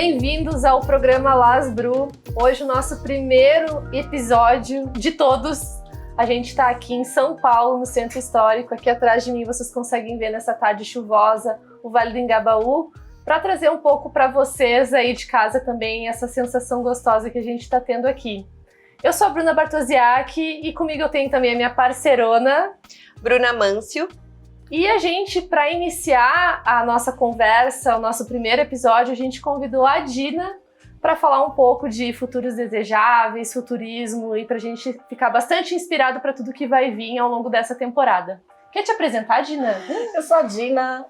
bem-vindos ao programa Las Bru. Hoje o nosso primeiro episódio de todos. A gente está aqui em São Paulo, no Centro Histórico. Aqui atrás de mim vocês conseguem ver nessa tarde chuvosa o Vale do Engabaú, para trazer um pouco para vocês aí de casa também essa sensação gostosa que a gente está tendo aqui. Eu sou a Bruna Bartosiak e comigo eu tenho também a minha parceirona, Bruna Mâncio. E a gente, para iniciar a nossa conversa, o nosso primeiro episódio, a gente convidou a Dina para falar um pouco de futuros desejáveis, futurismo e para a gente ficar bastante inspirado para tudo que vai vir ao longo dessa temporada. Quer te apresentar, Dina? Eu sou a Dina.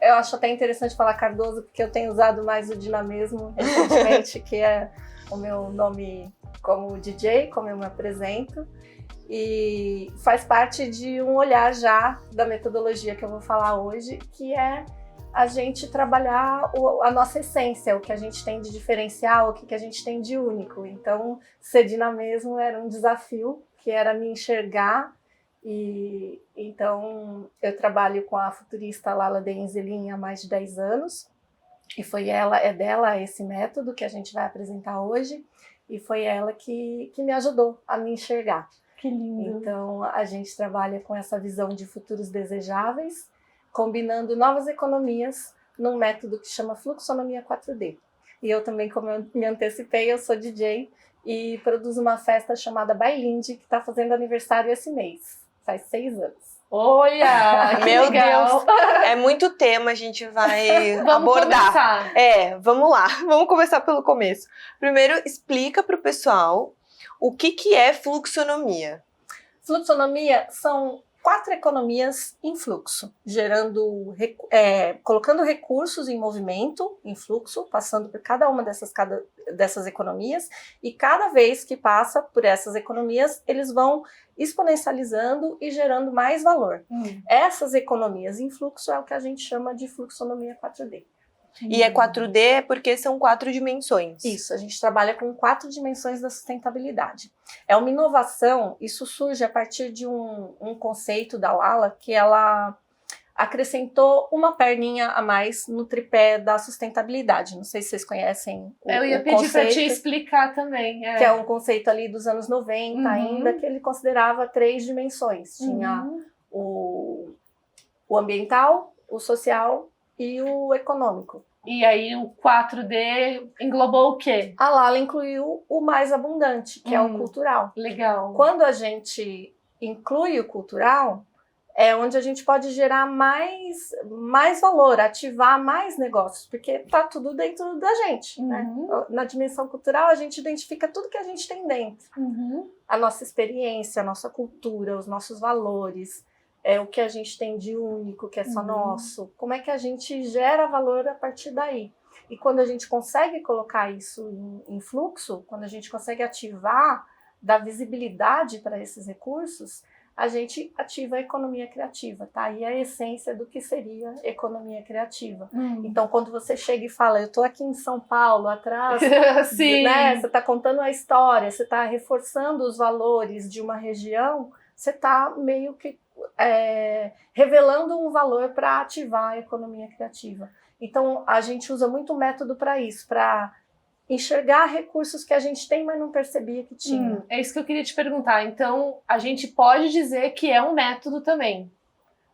Eu acho até interessante falar Cardoso, porque eu tenho usado mais o Dina mesmo recentemente, que é o meu nome como DJ, como eu me apresento. E faz parte de um olhar já da metodologia que eu vou falar hoje, que é a gente trabalhar a nossa essência, o que a gente tem de diferencial, o que a gente tem de único. Então, ser Dina mesmo era um desafio, que era me enxergar. E então eu trabalho com a futurista Lala Denzilin há mais de 10 anos. E é dela esse método que a gente vai apresentar hoje. E foi ela que me ajudou a me enxergar. Que lindo! Então, a gente trabalha com essa visão de futuros desejáveis, combinando novas economias num método que chama Fluxonomia 4D. E eu também, como eu me antecipei, eu sou DJ e produzo uma festa chamada Bailinde, que está fazendo aniversário esse mês. Faz 6 anos. Olha, que Meu legal. Deus, é muito tema, a gente vai Vamos abordar. começar. Vamos lá, vamos começar pelo começo. Primeiro, explica para o pessoal o que é fluxonomia. Fluxonomia são 4 economias em fluxo, colocando recursos em movimento, em fluxo, passando por cada uma dessas economias, e cada vez que passa por essas economias, eles vão exponencializando e gerando mais valor. Essas economias em fluxo é o que a gente chama de fluxonomia 4D. E é 4D porque são 4 dimensões. Isso, a gente trabalha com 4 dimensões da sustentabilidade. É uma inovação, isso surge a partir de um conceito da Lala, que ela acrescentou uma perninha a mais no tripé da sustentabilidade. Não sei se vocês conhecem o Eu ia pedir conceito, para te explicar também. que é um conceito ali dos anos 90 ainda, que ele considerava 3 dimensões. Tinha o ambiental, o social e o econômico. E aí o 4D englobou o quê? A Lala incluiu o mais abundante, que é o cultural. Legal. Quando a gente inclui o cultural, é onde a gente pode gerar mais valor, ativar mais negócios, porque está tudo dentro da gente. Né? Na dimensão cultural, a gente identifica tudo que a gente tem dentro. A nossa experiência, a nossa cultura, os nossos valores, o que a gente tem de único, que é só nosso. Como é que a gente gera valor a partir daí? E quando a gente consegue colocar isso em fluxo, quando a gente consegue ativar, dar visibilidade para esses recursos, a gente ativa a economia criativa, tá? E a essência do que seria economia criativa. Então, quando você chega e fala, eu estou aqui em São Paulo, atrás, Sim. Né? Você está contando a história, você está reforçando os valores de uma região, você está meio que revelando um valor para ativar a economia criativa. Então, a gente usa muito método para isso, para enxergar recursos que a gente tem, mas não percebia que tinha. É isso que eu queria te perguntar. Então, a gente pode dizer que é um método também.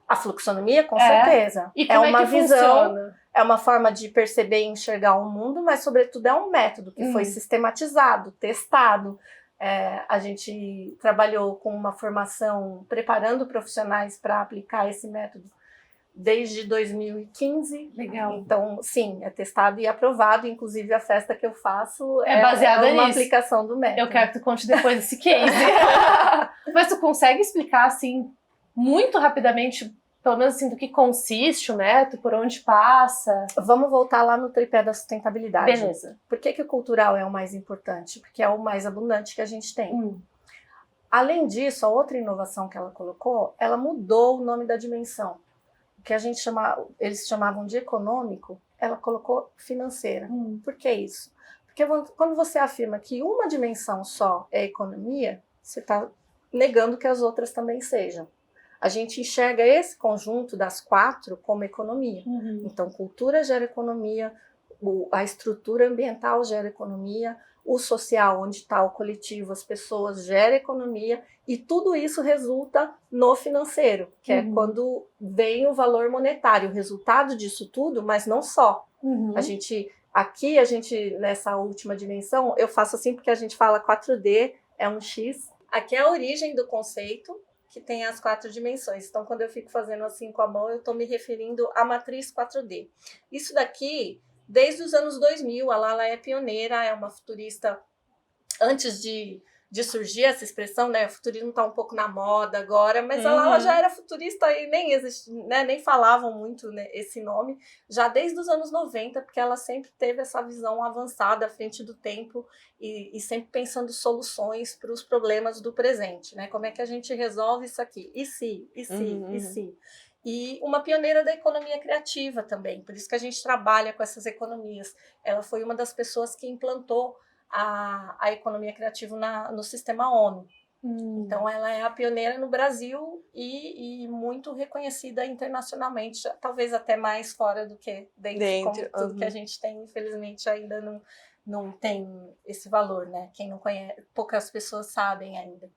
A fluxonomia, com certeza. E como uma que visão, funciona? é uma forma de perceber e enxergar o mundo, mas, sobretudo, é um método que foi sistematizado, testado. A gente trabalhou com uma formação preparando profissionais para aplicar esse método desde 2015. Legal. Então, sim, é testado e aprovado. Inclusive, a festa que eu faço é baseada uma nisso. aplicação do método. Eu quero que tu conte depois desse case. Mas tu consegue explicar, assim, muito rapidamente, pelo menos assim, do que consiste o método, por onde passa? Vamos voltar lá no tripé da sustentabilidade. Beleza. Por que o cultural é o mais importante? Porque é o mais abundante que a gente tem. Além disso, a outra inovação que ela colocou, ela mudou o nome da dimensão. O que eles chamavam de econômico, ela colocou financeira. Por que isso? Porque quando você afirma que uma dimensão só é economia, você está negando que as outras também sejam. A gente enxerga esse conjunto das 4 como economia. Então, cultura gera economia, a estrutura ambiental gera economia, o social, onde está o coletivo, as pessoas, gera economia, e tudo isso resulta no financeiro, que é quando vem o valor monetário, o resultado disso tudo, mas não só. Aqui, nessa última dimensão, eu faço assim porque a gente fala 4D, é um X. Aqui é a origem do conceito, que tem as 4 dimensões. Então, quando eu fico fazendo assim com a mão, eu estou me referindo à matriz 4D. Isso daqui, desde os anos 2000, a Lala é pioneira, é uma futurista. Antes de surgir essa expressão, né? O futurismo está um pouco na moda agora, mas a Lala já era futurista e nem existe, né? Nem falavam muito, né, esse nome, já desde os anos 90, porque ela sempre teve essa visão avançada à frente do tempo e sempre pensando soluções para os problemas do presente, né? Como é que a gente resolve isso aqui? E se? E uma pioneira da economia criativa também, por isso que a gente trabalha com essas economias. Ela foi uma das pessoas que implantou a economia criativa no sistema ONU. Então, ela é a pioneira no Brasil e muito reconhecida internacionalmente, talvez até mais fora do que dentro. Como tudo que a gente tem, infelizmente, ainda não tem esse valor, né? Quem não conhece, poucas pessoas sabem ainda.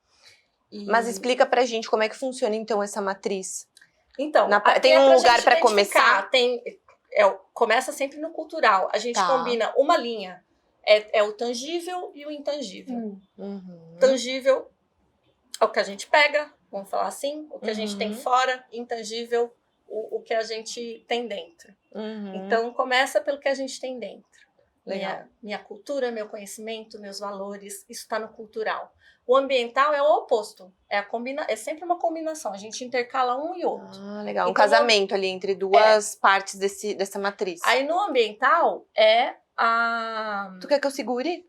Mas explica pra gente como é que funciona, então, essa matriz. Então, tem um lugar para começar? Começa sempre no cultural. A gente combina uma linha. É o tangível e o intangível. Tangível é o que a gente pega, vamos falar assim, o que a gente tem fora, intangível, o que a gente tem dentro. Então, começa pelo que a gente tem dentro. Minha cultura, meu conhecimento, meus valores, isso está no cultural. O ambiental é o oposto, é sempre uma combinação, a gente intercala um e outro. Legal, um casamento ali entre duas partes dessa matriz. Aí no ambiental Tu quer que eu segure?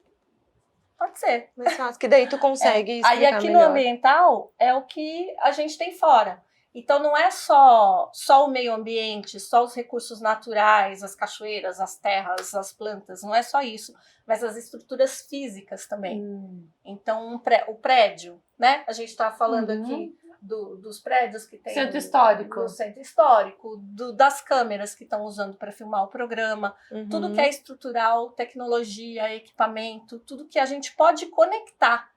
Pode ser. Mais fácil, que daí tu consegue explicar Aí aqui melhor. no ambiental é o que a gente tem fora. Então não é só o meio ambiente, só os recursos naturais, as cachoeiras, as terras, as plantas, não é só isso, mas as estruturas físicas também. Então o prédio, né? A gente está falando aqui dos prédios que tem Centro histórico. No centro histórico, das câmeras que estão usando para filmar o programa, tudo que é estrutural, tecnologia, equipamento, tudo que a gente pode conectar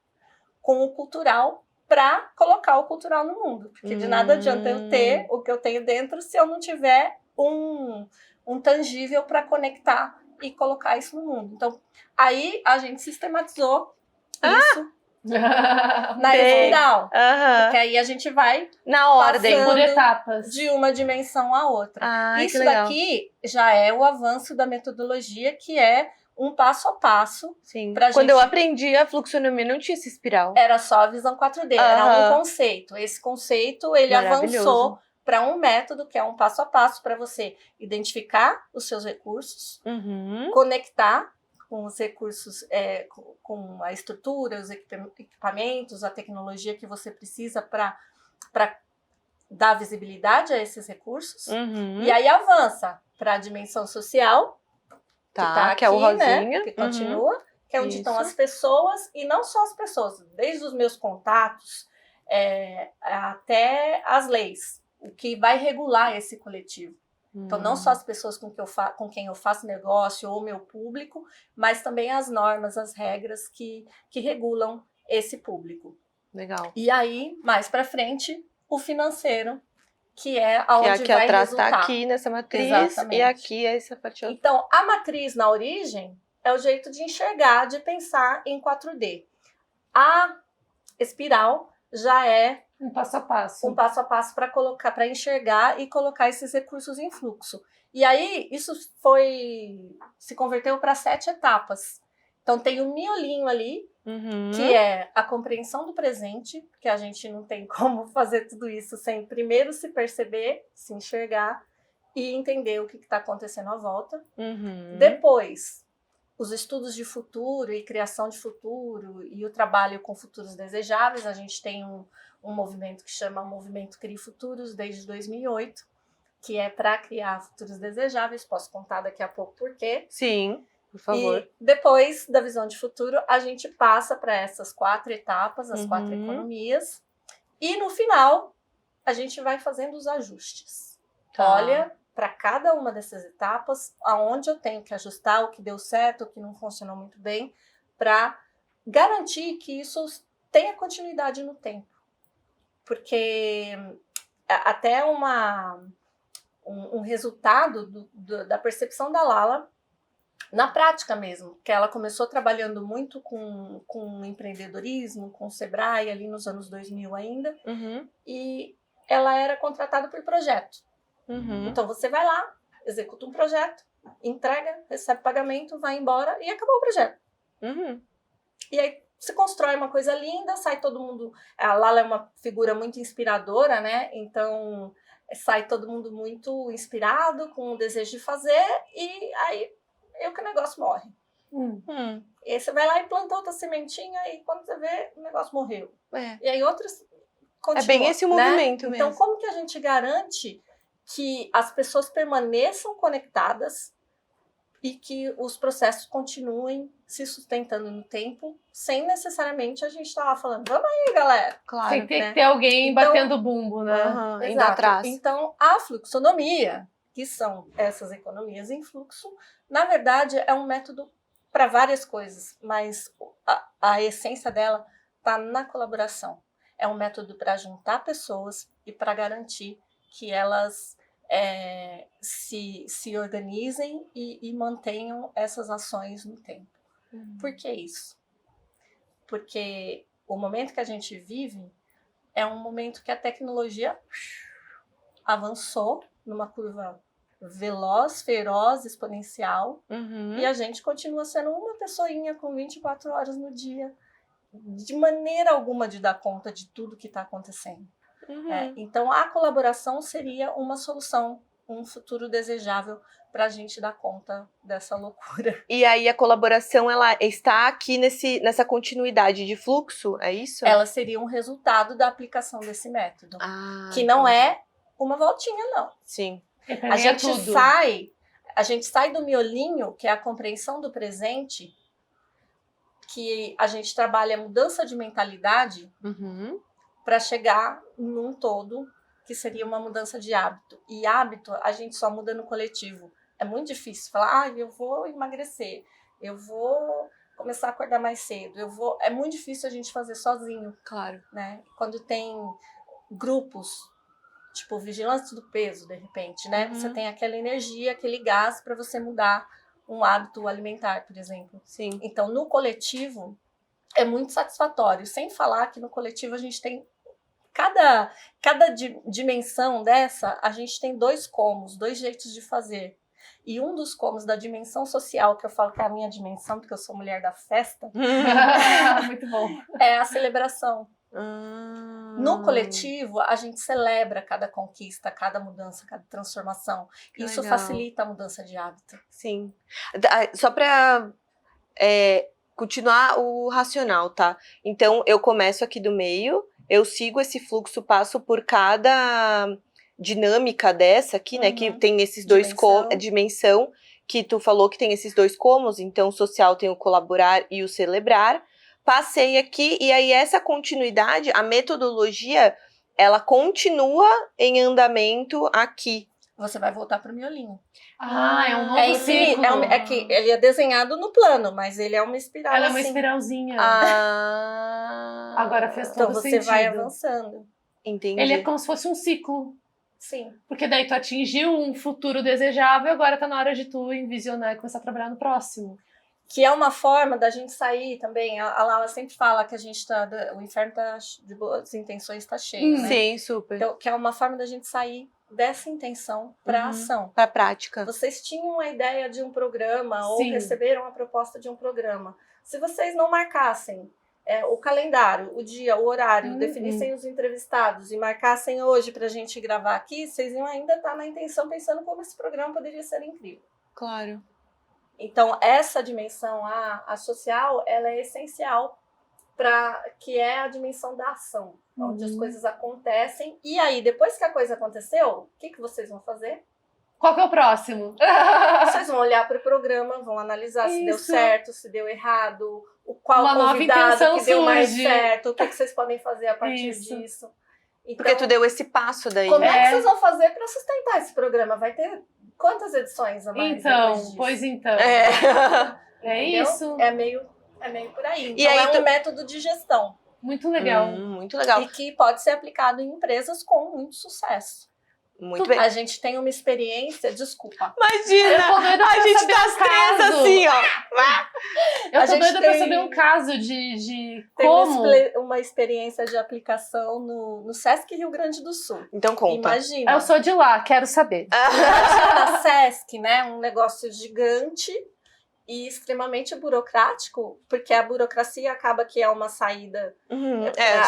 com o cultural para colocar o cultural no mundo. Porque de nada adianta eu ter o que eu tenho dentro se eu não tiver um tangível para conectar e colocar isso no mundo. Então, aí a gente sistematizou isso na espiral. Porque aí a gente vai na ordem, por etapas, de uma dimensão a outra. Isso daqui já é o avanço da metodologia, que é um passo a passo. Sim. Quando eu aprendi a fluxonomia, não tinha essa espiral. Era só a visão 4D, era um conceito. Esse conceito, ele avançou para um método que é um passo a passo para você identificar os seus recursos, conectar com os recursos, com a estrutura, os equipamentos, a tecnologia que você precisa para dar visibilidade a esses recursos. E aí avança para a dimensão social, que tá aqui, que é o rosinha, né, que continua, que é onde estão as pessoas, e não só as pessoas, desde os meus contatos até as leis, o que vai regular esse coletivo. Então, não só as pessoas com quem eu faço negócio ou meu público, mas também as normas, as regras que regulam esse público. Legal. E aí, mais para frente, o financeiro, que é aonde aqui vai atrás resultar. Tá aqui nessa matriz. Exatamente. E aqui é essa parte. Então, a matriz na origem é o jeito de enxergar, de pensar em 4D. A espiral já é um passo a passo. Um passo a passo para enxergar e colocar esses recursos em fluxo. E aí, isso se converteu para 7 etapas. Então, tem o miolinho ali, que é a compreensão do presente, porque a gente não tem como fazer tudo isso sem primeiro se perceber, se enxergar e entender o que está acontecendo à volta. Depois, os estudos de futuro e criação de futuro e o trabalho com futuros desejáveis. A gente tem um movimento que chama Movimento Crie Futuros desde 2008, que é para criar futuros desejáveis. Posso contar daqui a pouco por quê. Sim, por favor. E depois da visão de futuro, a gente passa para essas 4 etapas, as 4 economias. E no final, a gente vai fazendo os ajustes. Olha, para cada uma dessas etapas, aonde eu tenho que ajustar o que deu certo, o que não funcionou muito bem, para garantir que isso tenha continuidade no tempo. Porque até um resultado da percepção da Lala, na prática mesmo, que ela começou trabalhando muito com empreendedorismo, com o Sebrae, ali nos anos 2000 ainda, e ela era contratada por projeto. Então você vai lá, executa um projeto, entrega, recebe pagamento, vai embora e acabou o projeto. E aí você constrói uma coisa linda, sai todo mundo... A Lala é uma figura muito inspiradora, né? Então sai todo mundo muito inspirado, com o desejo de fazer, e aí que o negócio morre. E aí você vai lá e planta outra sementinha, e quando você vê, o negócio morreu. E aí outras continuam. É bem esse o movimento mesmo. Então como que a gente garante que as pessoas permaneçam conectadas e que os processos continuem se sustentando no tempo, sem necessariamente a gente estar lá falando, vamos aí, galera. Claro, tem que ter alguém batendo bumbo, né? Indo atrás. Então, a fluxonomia, que são essas economias em fluxo, na verdade é um método para várias coisas, mas a essência dela está na colaboração. É um método para juntar pessoas e para garantir que elas se organizem e mantenham essas ações no tempo. Por que isso? Porque o momento que a gente vive é um momento que a tecnologia avançou numa curva veloz, feroz, exponencial, e a gente continua sendo uma pessoinha com 24 horas no dia, de maneira alguma de dar conta de tudo que está acontecendo. Então, a colaboração seria uma solução, um futuro desejável para a gente dar conta dessa loucura. E aí a colaboração, ela está aqui nessa continuidade de fluxo, é isso? Ela seria um resultado da aplicação desse método, que não é uma voltinha, não. Sim. A gente sai do miolinho, que é a compreensão do presente, que a gente trabalha a mudança de mentalidade, para chegar num todo, que seria uma mudança de hábito. E hábito a gente só muda no coletivo. É muito difícil falar, eu vou emagrecer, eu vou começar a acordar mais cedo, É muito difícil a gente fazer sozinho. Claro. Né? Quando tem grupos, tipo vigilância do peso, de repente, né? Você tem aquela energia, aquele gás para você mudar um hábito alimentar, por exemplo. Sim. Então, no coletivo, é muito satisfatório. Sem falar que no coletivo a gente tem... Cada dimensão dessa, a gente tem 2 comos, 2 jeitos de fazer. E um dos comos da dimensão social, que eu falo que é a minha dimensão, porque eu sou mulher da festa, muito bom. É a celebração. No coletivo, a gente celebra cada conquista, cada mudança, cada transformação. Isso facilita a mudança de hábito. Sim. Só para continuar o racional, tá? Então, eu começo aqui do meio, eu sigo esse fluxo, passo por cada dinâmica dessa aqui, né? Que tem esses dois dimensão, que tu falou que tem esses 2 comos, então o social tem o colaborar e o celebrar. Passei aqui, e aí essa continuidade, a metodologia, ela continua em andamento aqui. Você vai voltar para o miolinho. É um novo ciclo. É que ele é desenhado no plano, mas ele é uma espiral. Ela é uma espiralzinha. Agora fez todo então você sentido. vai avançando. Entendi. Ele é como se fosse um ciclo. Sim. Porque daí tu atingiu um futuro desejável, agora tá na hora de tu envisionar e começar a trabalhar no próximo. Que é uma forma da gente sair também. A Lala sempre fala que a gente o inferno de boas intenções está cheio, né? Sim, super. Então, que é uma forma da gente sair dessa intenção para ação. Para prática. Vocês tinham a ideia de um programa ou receberam a proposta de um programa. Se vocês não marcassem o calendário, o dia, o horário, definissem os entrevistados e marcassem hoje para a gente gravar aqui, vocês iam ainda estar na intenção pensando como esse programa poderia ser incrível. Claro. Então, essa dimensão, a social, ela é essencial que é a dimensão da ação, onde as coisas acontecem. E aí, depois que a coisa aconteceu, o que vocês vão fazer? Qual que é o próximo? Vocês vão olhar para o programa, vão analisar se deu certo, se deu errado, Uma qual convidado que deu mais surge. certo, o que vocês podem fazer a partir disso. Então, Porque tu deu esse passo daí, como né? é que vocês vão fazer para sustentar esse programa? Vai ter quantas edições a mais? Então, pois então. É. É Entendeu? isso. É meio por aí. Então, E aí é um método de gestão. Muito legal. Muito legal. E que pode ser aplicado em empresas com muito sucesso. Muito bem. A gente tem uma experiência, desculpa. Imagina! Eu tô doida A pra gente saber tá um as três caso. assim, ó. Eu A tô gente doida pra tem- saber um caso de Tem como. uma experiência de aplicação no Sesc Rio Grande do Sul. Então conta. Imagina. Eu sou de lá, quero saber. Imagina Sesc, né? Um negócio gigante e extremamente burocrático, porque a burocracia acaba que é uma saída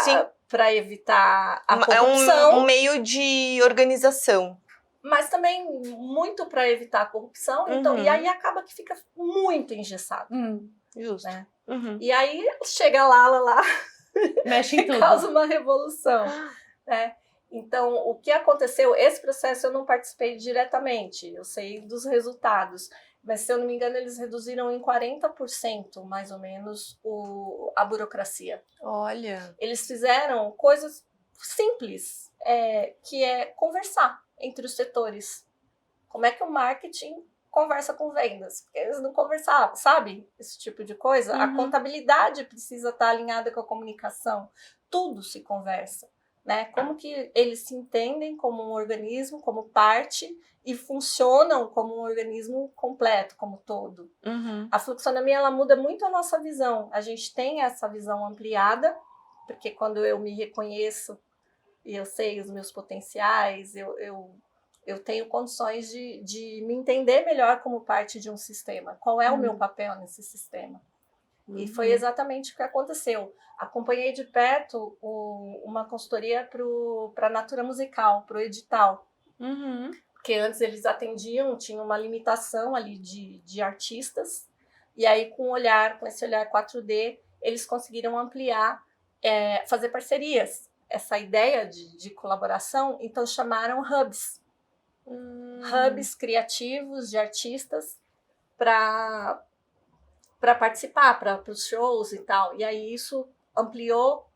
Sim. para evitar a É corrupção, um meio de organização. mas também muito para evitar a corrupção. Então, Uhum. e aí acaba que fica muito engessado. Justo. Né? Uhum. E aí chega lá Mexe em e tudo. causa uma revolução. Né? Então, o que aconteceu? Esse processo eu não participei diretamente, eu sei dos resultados, mas se eu não me engano, eles reduziram em 40%, mais ou menos, a burocracia. Olha. Eles fizeram coisas simples, que é conversar entre os setores. Como é que o marketing conversa com vendas? Porque eles não conversavam, sabe? Esse tipo de coisa. A contabilidade precisa estar alinhada com a comunicação. Tudo se conversa. Né? Como que eles se entendem como um organismo, como parte, e funcionam como um organismo completo, como todo. A fluxonomia, ela muda muito a nossa visão. A gente tem essa visão ampliada, porque quando eu me reconheço e eu sei os meus potenciais, eu tenho condições de me entender melhor como parte de um sistema. Qual é o meu papel nesse sistema? E foi exatamente o que aconteceu. Acompanhei de perto uma consultoria para a Natura Musical, para o edital. Porque antes eles atendiam, tinha uma limitação ali de artistas. E aí, com esse olhar 4D, eles conseguiram ampliar, fazer parcerias. Essa ideia de colaboração, então chamaram hubs. Hubs criativos de artistas para participar, para os shows e tal. E aí isso ampliou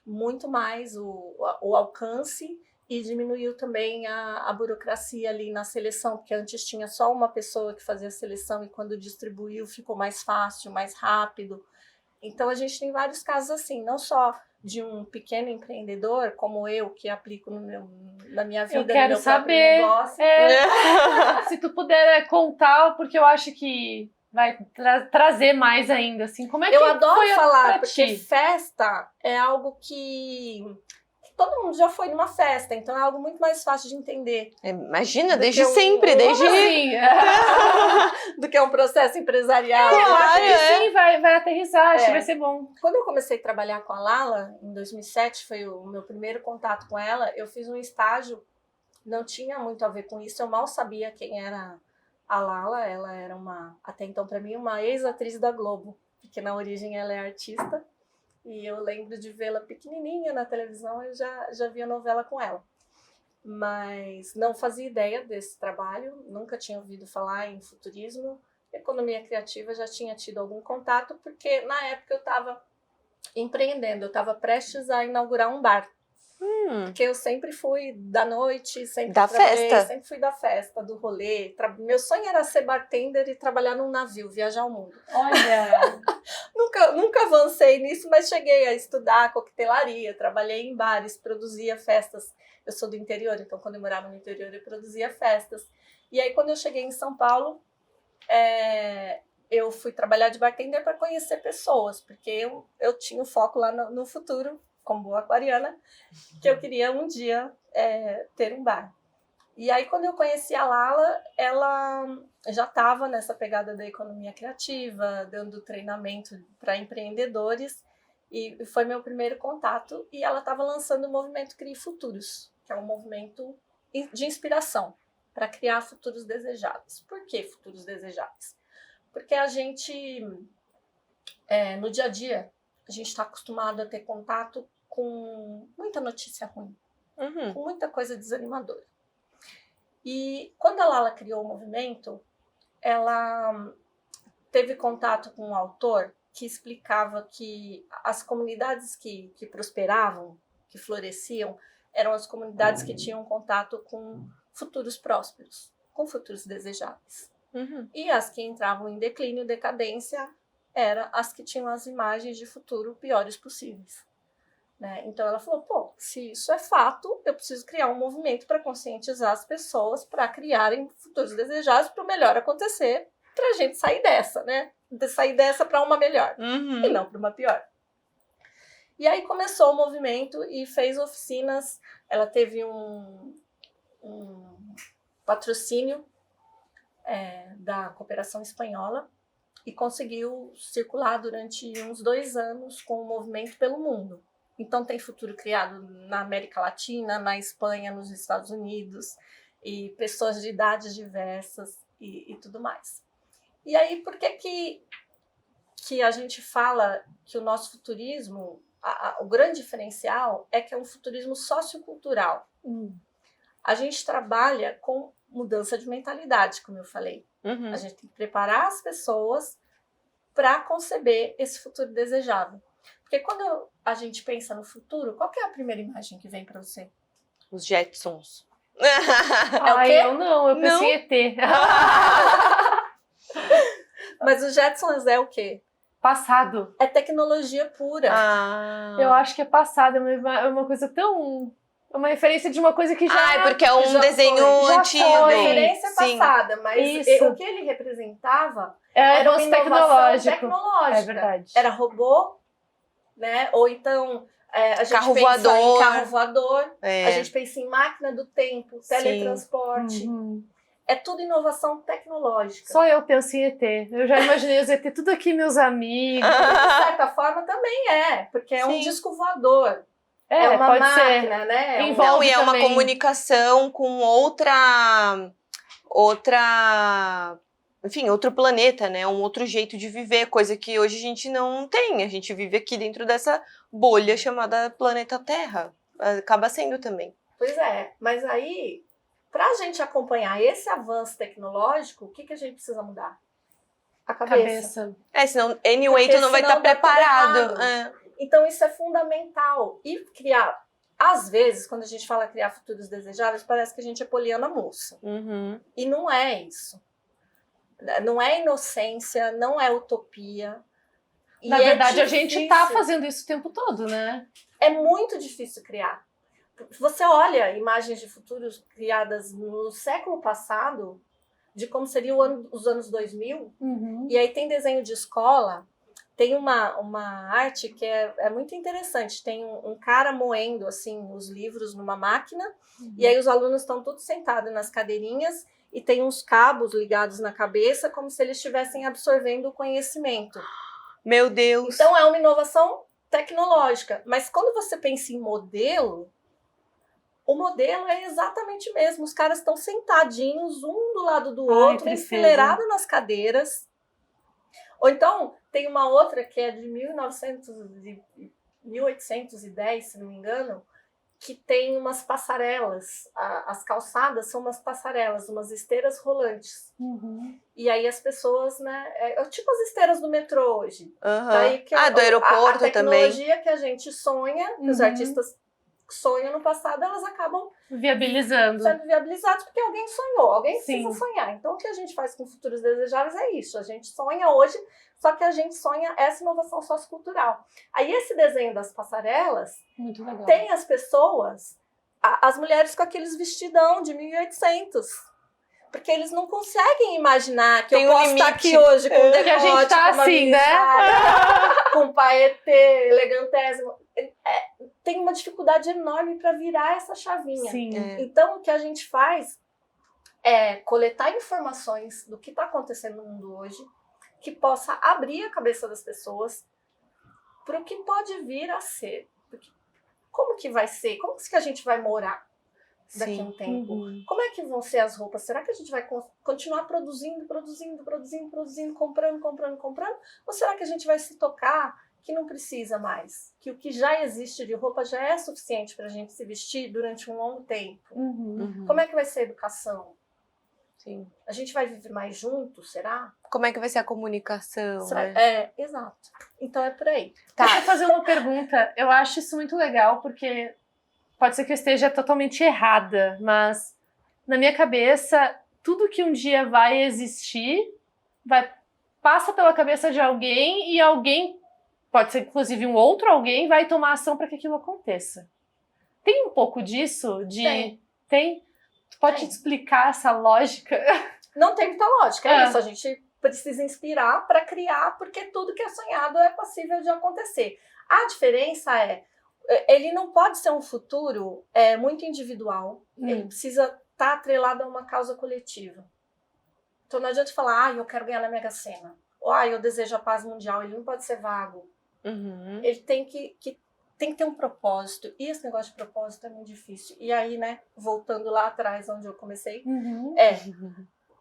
muito mais o alcance e diminuiu também a burocracia ali na seleção, porque antes tinha só uma pessoa que fazia a seleção e quando distribuiu ficou mais fácil, mais rápido. Então a gente tem vários casos assim, não só de um pequeno empreendedor como eu, que aplico na minha vida, Eu quero no meu saber. próprio negócio. Se tu puder contar, porque eu acho que vai trazer mais ainda, assim. Como é que eu adoro foi falar, pra porque ti? festa é algo que todo mundo já foi numa festa, então é algo muito mais fácil de entender. Imagina, Do desde que sempre, desde... Sim, do que é um processo empresarial. eu acho que é. sim, vai aterrissar, acho que vai ser bom. Quando eu comecei a trabalhar com a Lala, em 2007, foi o meu primeiro contato com ela, eu fiz um estágio, não tinha muito a ver com isso, eu mal sabia quem era a Lala, ela era até então para mim, uma ex-atriz da Globo, porque na origem ela é artista, e eu lembro de vê-la pequenininha na televisão, eu já via novela com ela. Mas não fazia ideia desse trabalho, nunca tinha ouvido falar em futurismo, economia criativa já tinha tido algum contato, porque na época eu estava empreendendo, eu estava prestes a inaugurar um bar. Porque eu sempre fui da noite, sempre fui da festa, do rolê. Meu sonho era ser bartender e trabalhar num navio, viajar o mundo. Olha! Nunca avancei nisso, mas cheguei a estudar coquetelaria, trabalhei em bares, produzia festas. Eu sou do interior, então quando eu morava no interior eu produzia festas. E aí quando eu cheguei em São Paulo, eu fui trabalhar de bartender para conhecer pessoas, porque eu tinha um foco lá no futuro, como boa aquariana, que eu queria um dia ter um bar. E aí, quando eu conheci a Lala, ela já estava nessa pegada da economia criativa, dando treinamento para empreendedores, e foi meu primeiro contato. E ela estava lançando o movimento Crie Futuros, que é um movimento de inspiração para criar futuros desejáveis. Por que futuros desejáveis? Porque a gente, no dia a dia, a gente está acostumado a ter contato com muita notícia ruim, com muita coisa desanimadora. E quando a Lala criou o movimento, ela teve contato com um autor que explicava que as comunidades que prosperavam, que floresciam, eram as comunidades que tinham contato com futuros prósperos, com futuros desejáveis. E as que entravam em declínio, decadência, eram as que tinham as imagens de futuro piores possíveis. Né? Então ela falou, pô, se isso é fato, eu preciso criar um movimento para conscientizar as pessoas para criarem futuros desejáveis para o melhor acontecer, para a gente sair dessa, né? Sair dessa para uma melhor e não para uma pior. E aí começou o movimento e fez oficinas. Ela teve um patrocínio da Cooperação Espanhola e conseguiu circular durante uns 2 anos com o movimento pelo mundo. Então tem futuro criado na América Latina, na Espanha, nos Estados Unidos, e pessoas de idades diversas e tudo mais. E aí, por que a gente fala que o nosso futurismo, o grande diferencial é que é um futurismo sociocultural. A gente trabalha com mudança de mentalidade, como eu falei. A gente tem que preparar as pessoas para conceber esse futuro desejável. Porque quando a gente pensa no futuro, qual que é a primeira imagem que vem para você? Os Jetsons. Eu não, eu pensei em ET. Mas os Jetsons é o quê? Passado. É tecnologia pura. Eu acho que é passado, é uma coisa tão... É uma referência de uma coisa que já... é porque é um desenho antigo. É uma referência Sim. passada, mas o que ele representava era uma inovação tecnológica. É verdade. Era robô, né? Ou então a gente Carro pensa voador. em carro voador, a gente pensa em máquina do tempo, teletransporte. É tudo inovação tecnológica. Só eu penso em ET. Eu já imaginei os ET tudo aqui, meus amigos. De certa forma também porque é um disco voador. É uma pode máquina, ser. né? Envolve E é uma também. comunicação com outra, enfim, outro planeta, né? Um outro jeito de viver, coisa que hoje a gente não tem. A gente vive aqui dentro dessa bolha chamada planeta Terra. Acaba sendo também. Pois é, mas aí, para a gente acompanhar esse avanço tecnológico, o que a gente precisa mudar? A cabeça. Senão, anyway, tu não vai estar preparado. Então, isso é fundamental. E criar, às vezes, quando a gente fala criar futuros desejáveis, parece que a gente é Poliana moça. E não é isso. Não é inocência, não é utopia. Na verdade, a gente está fazendo isso o tempo todo, né? É muito difícil criar. Você olha imagens de futuros criadas no século passado, de como seria os anos 2000, e aí tem desenho de escola. Tem uma arte que é muito interessante. Tem um cara moendo assim, os livros numa máquina, e aí os alunos estão todos sentados nas cadeirinhas e tem uns cabos ligados na cabeça, como se eles estivessem absorvendo o conhecimento. Meu Deus! Então é uma inovação tecnológica. Mas quando você pensa em modelo, o modelo é exatamente o mesmo. Os caras estão sentadinhos, um do lado do outro, enfileirados nas cadeiras. Ou então, tem uma outra que é de 1810, se não me engano, que tem umas passarelas. As calçadas são umas passarelas, umas esteiras rolantes. E aí as pessoas, né... É tipo as esteiras do metrô hoje. Daí que do aeroporto a tecnologia também. que a gente sonha, que os artistas sonham no passado, elas acabam viabilizando. Sendo viabilizados porque alguém sonhou, alguém precisa sonhar. Então, o que a gente faz com futuros desejáveis é isso. A gente sonha hoje, só que a gente sonha essa inovação sociocultural. Aí, esse desenho das passarelas tem as pessoas, as mulheres com aqueles vestidão de 1800. Porque eles não conseguem imaginar que eu posso estar aqui hoje com decote, que a gente tá assim, né? Com paetê, elegantésimo. Tem uma dificuldade enorme para virar essa chavinha. Então, o que a gente faz é coletar informações do que está acontecendo no mundo hoje, que possa abrir a cabeça das pessoas para o que pode vir a ser. Porque como que vai ser? Como que a gente vai morar daqui a um tempo? Como é que vão ser as roupas? Será que a gente vai continuar produzindo, comprando? Ou será que a gente vai se tocar que não precisa mais? Que o que já existe de roupa já é suficiente para a gente se vestir durante um longo tempo? Como é que vai ser a educação? A gente vai viver mais juntos, será? Como é que vai ser a comunicação? Exato. Então é por aí. Deixa eu fazer uma pergunta. Eu acho isso muito legal, porque pode ser que eu esteja totalmente errada, mas na minha cabeça, tudo que um dia vai existir, passa pela cabeça de alguém e alguém, pode ser inclusive um outro alguém, vai tomar ação para que aquilo aconteça. Tem um pouco disso? Tem? Tu pode te explicar essa lógica? Não tem muita lógica, é isso. A gente precisa inspirar para criar, porque tudo que é sonhado é possível de acontecer. A diferença ele não pode ser um futuro muito individual, ele precisa estar atrelado a uma causa coletiva. Então não adianta falar, eu quero ganhar na Mega Sena, ou eu desejo a paz mundial, ele não pode ser vago. Ele tem que ter um propósito, e esse negócio de propósito é muito difícil. E aí, né, voltando lá atrás, onde eu comecei,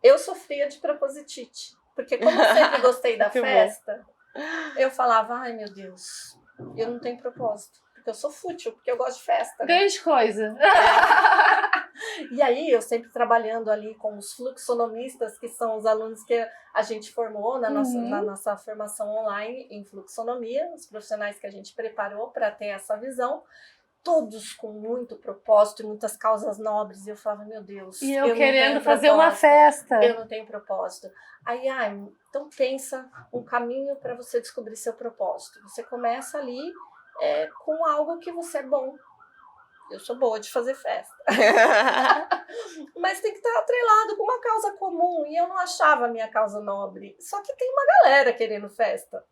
eu sofria de propositite, porque como eu sempre gostei da festa, eu falava, ai meu Deus, eu não tenho propósito, porque eu sou fútil, porque eu gosto de festa. Grande coisa. E aí, eu sempre trabalhando ali com os fluxonomistas, que são os alunos que a gente formou na nossa formação online em fluxonomia, os profissionais que a gente preparou para ter essa visão, todos com muito propósito e muitas causas nobres. E eu falava, meu Deus, e eu querendo fazer uma festa. Eu não tenho propósito. Aí, então pensa um caminho para você descobrir seu propósito. Você começa ali com algo que você é bom. Eu sou boa de fazer festa. Mas tem que estar atrelado com uma causa comum. E eu não achava a minha causa nobre. Só que tem uma galera querendo festa.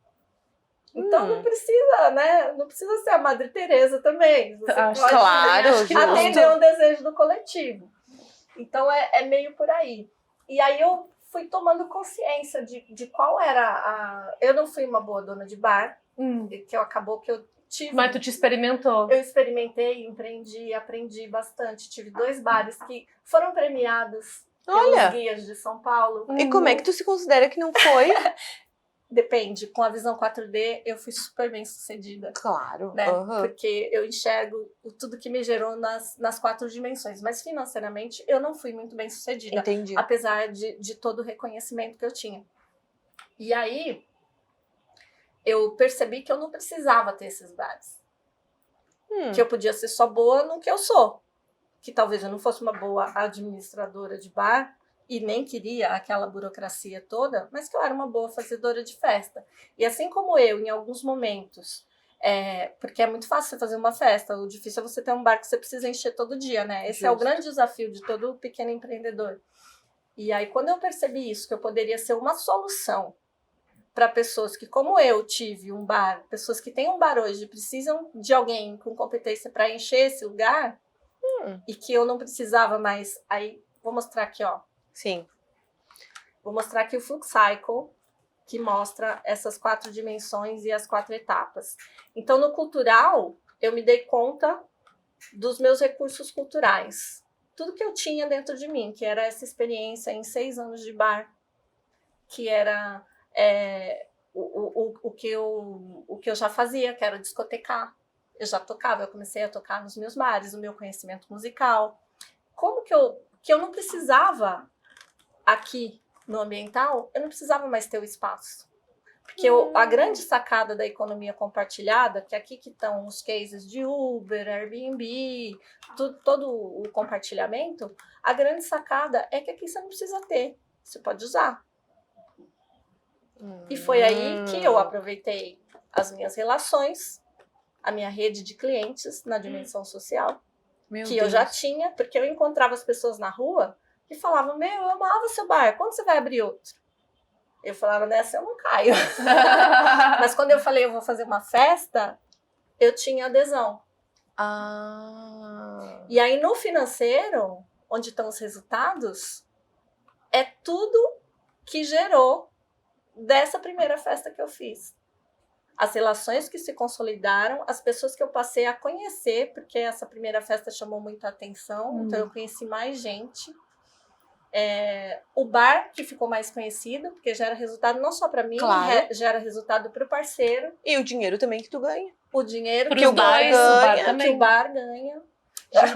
Então não precisa, né? Não precisa ser a Madre Teresa também. Você pode atender um desejo do coletivo. Então é meio por aí. E aí eu fui tomando consciência de qual era eu não fui uma boa dona de bar, que acabou que eu tive. Mas tu te experimentou? Eu experimentei, empreendi, aprendi bastante. Tive 2 bares que foram premiados pelos guias de São Paulo. E como é que tu se considera que não foi? Depende. Com a visão 4D, eu fui super bem sucedida. Claro. Né? Porque eu enxergo tudo que me gerou nas 4 dimensões. Mas financeiramente, eu não fui muito bem sucedida. Entendi. Apesar de todo o reconhecimento que eu tinha. E aí, eu percebi que eu não precisava ter esses bares. Que eu podia ser só boa no que eu sou. Que talvez eu não fosse uma boa administradora de bar, e nem queria aquela burocracia toda, mas que eu era uma boa fazedora de festa. E assim como eu, em alguns momentos, porque é muito fácil você fazer uma festa, o difícil é você ter um bar que você precisa encher todo dia, né? Esse é o grande desafio de todo pequeno empreendedor. E aí, quando eu percebi isso, que eu poderia ser uma solução para pessoas que, como eu, tive um bar, pessoas que têm um bar hoje, precisam de alguém com competência para encher esse lugar, e que eu não precisava mais. Aí, vou mostrar aqui, ó. Sim. Vou mostrar aqui o Flux Cycle, que mostra essas 4 dimensões e as 4 etapas. Então, no cultural, eu me dei conta dos meus recursos culturais. Tudo que eu tinha dentro de mim, que era essa experiência em 6 anos de bar, que era o que eu já fazia, que era discotecar. Eu já tocava, eu comecei a tocar nos meus bares, o meu conhecimento musical. Como que eu não precisava, aqui no ambiental, eu não precisava mais ter o espaço. Porque a grande sacada da economia compartilhada, que aqui que estão os cases de Uber, Airbnb, todo o compartilhamento, a grande sacada é que aqui você não precisa ter, você pode usar. E foi aí que eu aproveitei as minhas relações, a minha rede de clientes na dimensão social, eu já tinha, porque eu encontrava as pessoas na rua que falavam, eu amava seu bar, quando você vai abrir outro? Eu falava, nessa eu não caio. Mas quando eu falei, eu vou fazer uma festa, eu tinha adesão. E aí no financeiro, onde estão os resultados, é tudo que gerou dessa primeira festa que eu fiz. As relações que se consolidaram, as pessoas que eu passei a conhecer, porque essa primeira festa chamou muita atenção, então eu conheci mais gente. O bar que ficou mais conhecido, porque gera resultado não só para mim, gera resultado para o parceiro. E o dinheiro também que tu ganha. O dinheiro que o bar ganha. Que o bar ganha.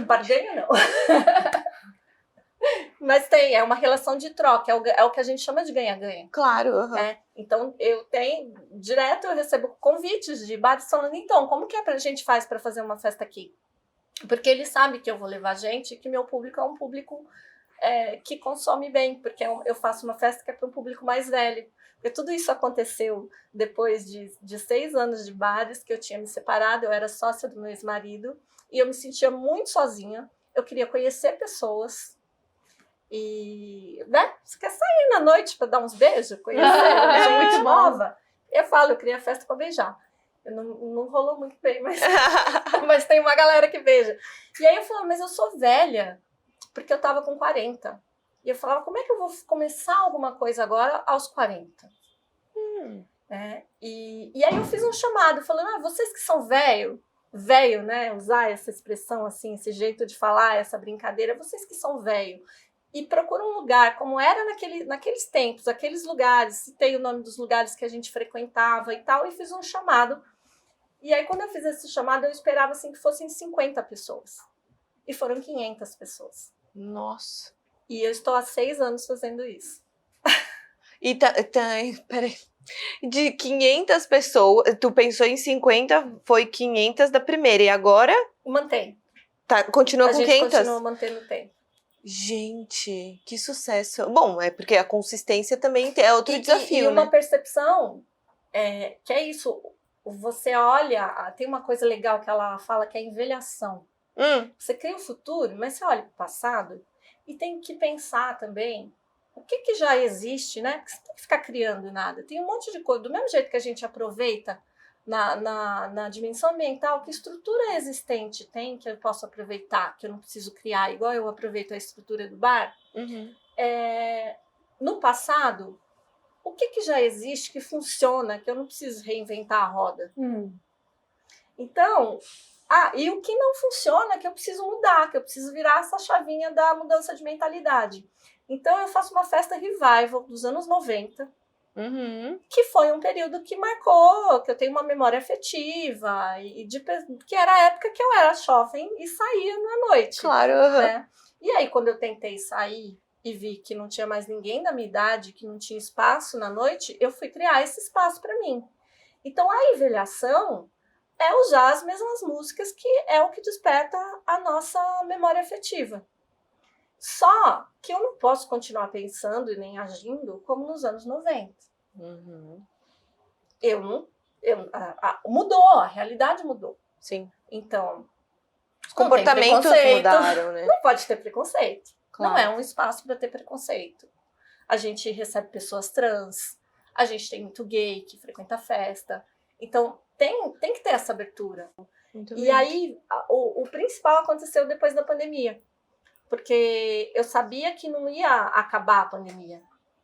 O bar ganha não. Mas é uma relação de troca, é o que a gente chama de ganha-ganha. Claro. Então, eu recebo convites de bares falando, então, como que a gente faz para fazer uma festa aqui? Porque ele sabe que eu vou levar gente e que meu público é um público que consome bem, porque eu faço uma festa que é para um público mais velho. Porque tudo isso aconteceu depois de 6 anos de bares, que eu tinha me separado, eu era sócia do meu ex-marido, e eu me sentia muito sozinha, eu queria conhecer pessoas, e, né, você quer sair na noite para dar uns beijos, conhecer gente nova? Eu falo, eu queria festa para beijar. Não rolou muito bem, mas tem uma galera que beija. E aí eu falo, mas eu sou velha, porque eu tava com 40. E eu falava, como é que eu vou começar alguma coisa agora aos 40? E aí eu fiz um chamado, falando, vocês que são velho, né, usar essa expressão assim, esse jeito de falar, essa brincadeira, vocês que são velho, e procura um lugar, como era naqueles tempos, aqueles lugares, citei o nome dos lugares que a gente frequentava e tal, e fiz um chamado. E aí quando eu fiz esse chamado, eu esperava assim que fossem 50 pessoas. E foram 500 pessoas. Nossa. E eu estou há 6 anos fazendo isso. E peraí. De 500 pessoas, tu pensou em 50, foi 500 da primeira, e agora? Mantém. Tá, continua com 500? A gente continua mantendo o tempo. Gente, que sucesso. Bom, é porque a consistência também é outro desafio, e uma né? percepção, que é isso, você olha, tem uma coisa legal que ela fala que é a envelhação. Você cria o futuro, mas você olha para o passado e tem que pensar também o que já existe, né? Porque você tem que ficar criando nada. Tem um monte de coisa, do mesmo jeito que a gente aproveita na dimensão ambiental, que estrutura existente tem que eu posso aproveitar, que eu não preciso criar, igual eu aproveito a estrutura do bar. No passado, o que já existe que funciona, que eu não preciso reinventar a roda? Então, e o que não funciona, que eu preciso mudar, que eu preciso virar essa chavinha da mudança de mentalidade. Então, eu faço uma festa revival dos anos 90, que foi um período que marcou, que eu tenho uma memória afetiva, que era a época que eu era jovem e saía na noite. Claro. Né? E aí, quando eu tentei sair e vi que não tinha mais ninguém da minha idade, que não tinha espaço na noite, eu fui criar esse espaço para mim. Então, a envelhação é usar as mesmas músicas, que é o que desperta a nossa memória afetiva. Só que eu não posso continuar pensando e nem agindo como nos anos 90. Mudou, a realidade mudou. Sim. Então, os comportamentos mudaram, né? Não pode ter preconceito. Claro. Não é um espaço para ter preconceito. A gente recebe pessoas trans, a gente tem muito gay que frequenta festa. Então, tem que ter essa abertura. Muito e bem. aí, o principal aconteceu depois da pandemia. Porque eu sabia que não ia acabar a pandemia.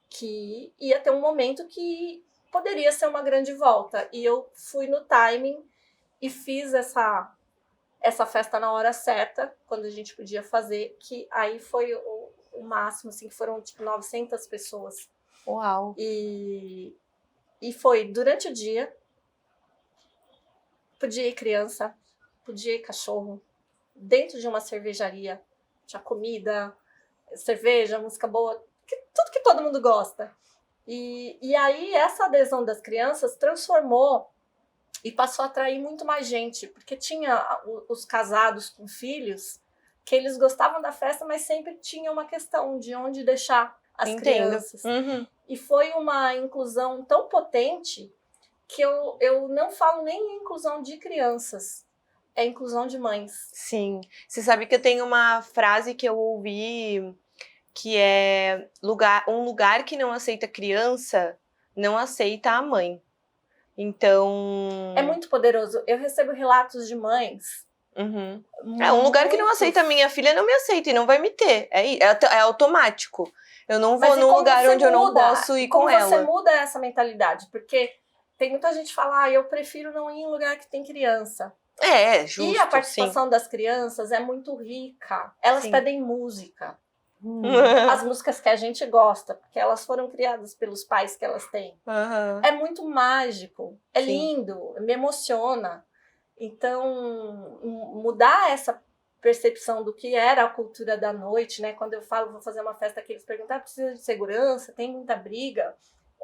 Que ia ter um momento que poderia ser uma grande volta. E eu fui no timing e fiz essa festa na hora certa, quando a gente podia fazer, que aí foi o máximo, assim, que foram tipo 900 pessoas. Uau! E foi durante o dia. Podia ir criança, podia ir cachorro, dentro de uma cervejaria, tinha comida, cerveja, música boa, tudo que todo mundo gosta. E aí essa adesão das crianças transformou e passou a atrair muito mais gente, porque tinha os casados com filhos, que eles gostavam da festa, mas sempre tinha uma questão de onde deixar as crianças. E foi uma inclusão tão potente que eu não falo nem em inclusão de crianças, é inclusão de mães. Sim. Você sabe que eu tenho uma frase que eu ouvi, que é um lugar que não aceita criança, não aceita a mãe. Então... É muito poderoso. Eu recebo relatos de mães. Um lugar que não aceita a minha filha não me aceita e não vai me ter. É automático. Eu não vou num lugar onde eu não posso ir com ela. Como você muda essa mentalidade? Porque tem muita gente que fala, eu prefiro não ir em um lugar que tem criança. Justo. E a participação das crianças é muito rica. Elas pedem música. As músicas que a gente gosta, porque elas foram criadas pelos pais que elas têm. É muito mágico, é lindo, me emociona. Então, mudar essa percepção do que era a cultura da noite, né? Quando eu falo, vou fazer uma festa que eles perguntam, precisa de segurança, tem muita briga.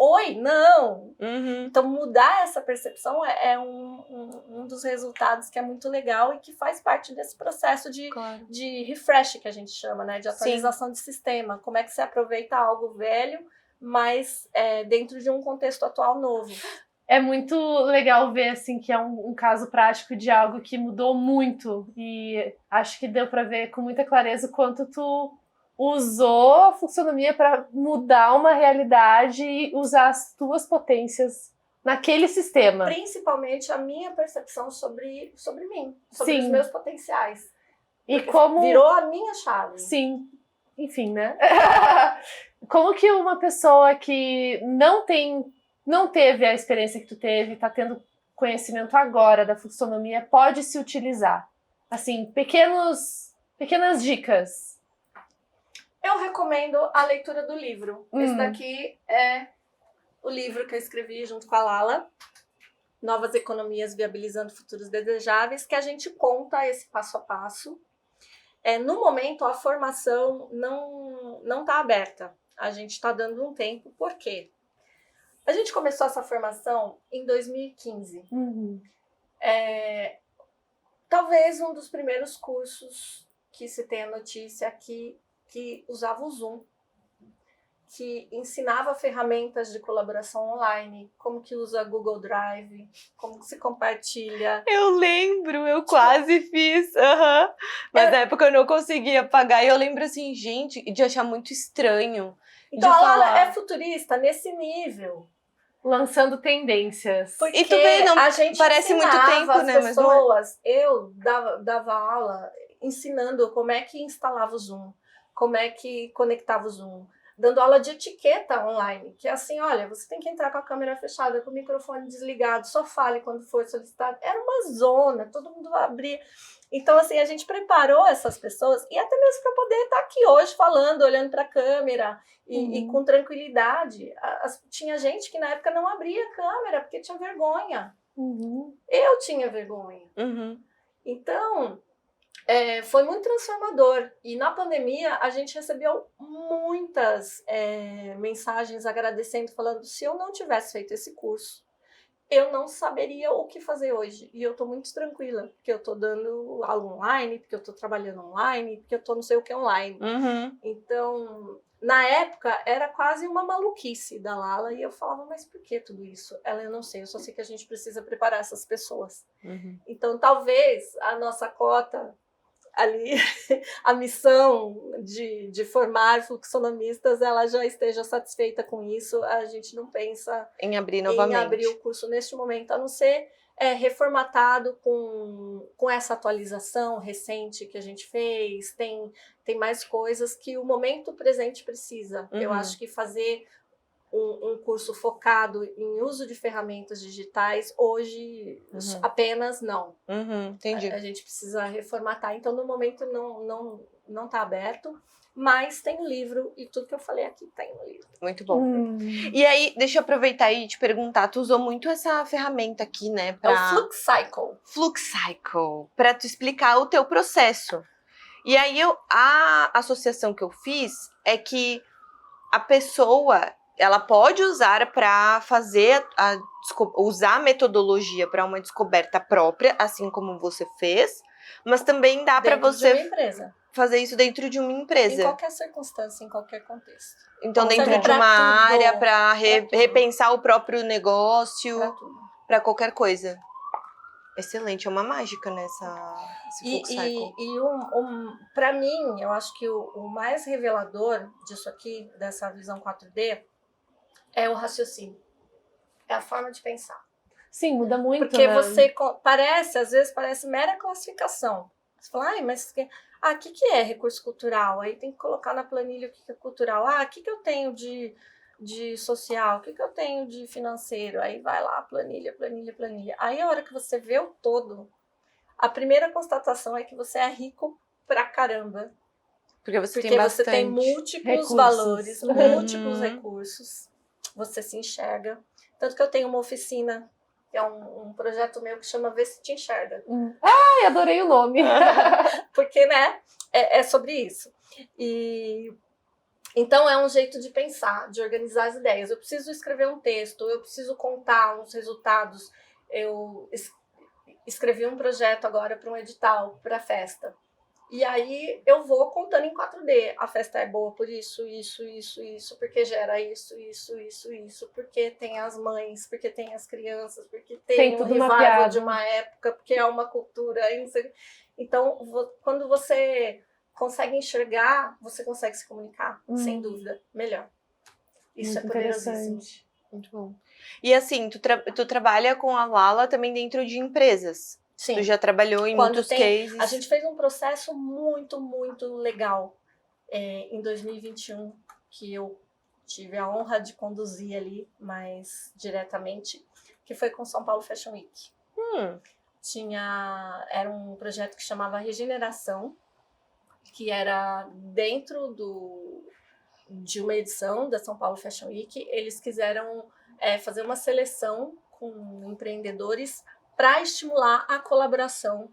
oi, não. Uhum. Então, mudar essa percepção é um dos resultados que é muito legal e que faz parte desse processo de refresh, que a gente chama, né? De atualização de sistema. Como é que você aproveita algo velho, mas dentro de um contexto atual novo. É muito legal ver, assim, que é um caso prático de algo que mudou muito. E acho que deu para ver com muita clareza o quanto tu usou a fluxonomia para mudar uma realidade e usar as tuas potências naquele sistema. Principalmente a minha percepção sobre mim, sobre Sim. os meus potenciais. E como virou a minha chave. Sim. Enfim, né? Como que uma pessoa que não teve a experiência que tu teve, tá tendo conhecimento agora da fluxonomia, pode se utilizar? Assim, pequenas dicas. Eu recomendo a leitura do livro. Esse daqui é o livro que eu escrevi junto com a Lala, Novas Economias Viabilizando Futuros Desejáveis, que a gente conta esse passo a passo. No momento, a formação não está aberta. A gente está dando um tempo. Por quê? A gente começou essa formação em 2015. Talvez um dos primeiros cursos que se tem a notícia que usava o Zoom, que ensinava ferramentas de colaboração online, como que usa Google Drive, como que se compartilha. Eu lembro, eu quase fiz, mas na época eu não conseguia pagar, e eu lembro assim, gente, de achar muito estranho. Então a Lala é futurista nesse nível. Lançando tendências. Porque e tu vê, não a gente parece muito tempo, as né? pessoas, eu dava aula ensinando como é que instalava o Zoom, como é que conectava o Zoom, dando aula de etiqueta online, que é assim, olha, você tem que entrar com a câmera fechada, com o microfone desligado, só fale quando for solicitado. Era uma zona, todo mundo abria. Então, assim, a gente preparou essas pessoas, e até mesmo para poder estar aqui hoje falando, olhando para a câmera e com tranquilidade. Tinha gente que na época não abria a câmera porque tinha vergonha. Eu tinha vergonha. Então, foi muito transformador. E na pandemia, a gente recebeu muitas mensagens agradecendo, falando, se eu não tivesse feito esse curso, eu não saberia o que fazer hoje. E eu tô muito tranquila, porque eu tô dando aula online, porque eu tô trabalhando online, porque eu tô não sei o que online. Então, na época, era quase uma maluquice da Lala, e eu falava, mas por que tudo isso? Ela, eu não sei, eu só sei que a gente precisa preparar essas pessoas. Então, talvez a nossa cota ali, a missão de formar fluxonomistas, ela já esteja satisfeita com isso. A gente não pensa em abrir novamente. Em abrir o curso neste momento, a não ser reformatado com essa atualização recente que a gente fez. Tem mais coisas que o momento presente precisa. Eu acho que fazer um curso focado em uso de ferramentas digitais, hoje apenas não. Entendi. A gente precisa reformatar. Então, no momento, não está aberto, mas tem o livro, e tudo que eu falei aqui tem no livro. Muito bom. E aí, deixa eu aproveitar e te perguntar, tu usou muito essa ferramenta aqui, né? É o Flux Cycle. Flux Cycle, para tu explicar o teu processo. E aí, a associação que eu fiz é que a pessoa, ela pode usar para fazer usar a metodologia para uma descoberta própria, assim como você fez, mas também dá para você fazer isso dentro de uma empresa. Em qualquer circunstância, em qualquer contexto. Então, dentro de uma área, para repensar o próprio negócio, para qualquer coisa. Excelente, é uma mágica nessa Flux Cycle. Para mim, eu acho que o mais revelador disso aqui, dessa visão 4D, é o raciocínio. É a forma de pensar. Sim, muda muito, porque né? você às vezes parece mera classificação. Você fala, mas o que é recurso cultural? Aí tem que colocar na planilha o que é cultural. O que eu tenho de social? O que eu tenho de financeiro? Aí vai lá, planilha. Aí a hora que você vê o todo, a primeira constatação é que você é rico pra caramba. Porque você tem múltiplos valores, múltiplos recursos. Você se enxerga. Tanto que eu tenho uma oficina, que é um projeto meu que chama Vê Se Te Enxerga. Ai, adorei o nome. Porque, né, é sobre isso. E Então, é um jeito de pensar, de organizar as ideias. Eu preciso escrever um texto, eu preciso contar uns resultados. Eu escrevi um projeto agora para um edital, para festa. E aí eu vou contando em 4D. A festa é boa por isso, porque gera isso, porque tem as mães, porque tem as crianças, porque tem um revival de uma época, porque é uma cultura. Então, quando você consegue enxergar, você consegue se comunicar, sem dúvida, melhor. Isso muito é poderosíssimo. Muito bom. E assim, tu trabalha com a Lala também dentro de empresas. Sim. Tu já trabalhou em muitos cases. A gente fez um processo muito, muito legal em 2021, que eu tive a honra de conduzir ali mais diretamente, que foi com São Paulo Fashion Week. Era um projeto que chamava Regeneração, que era dentro de uma edição da São Paulo Fashion Week. Eles quiseram fazer uma seleção com empreendedores para estimular a colaboração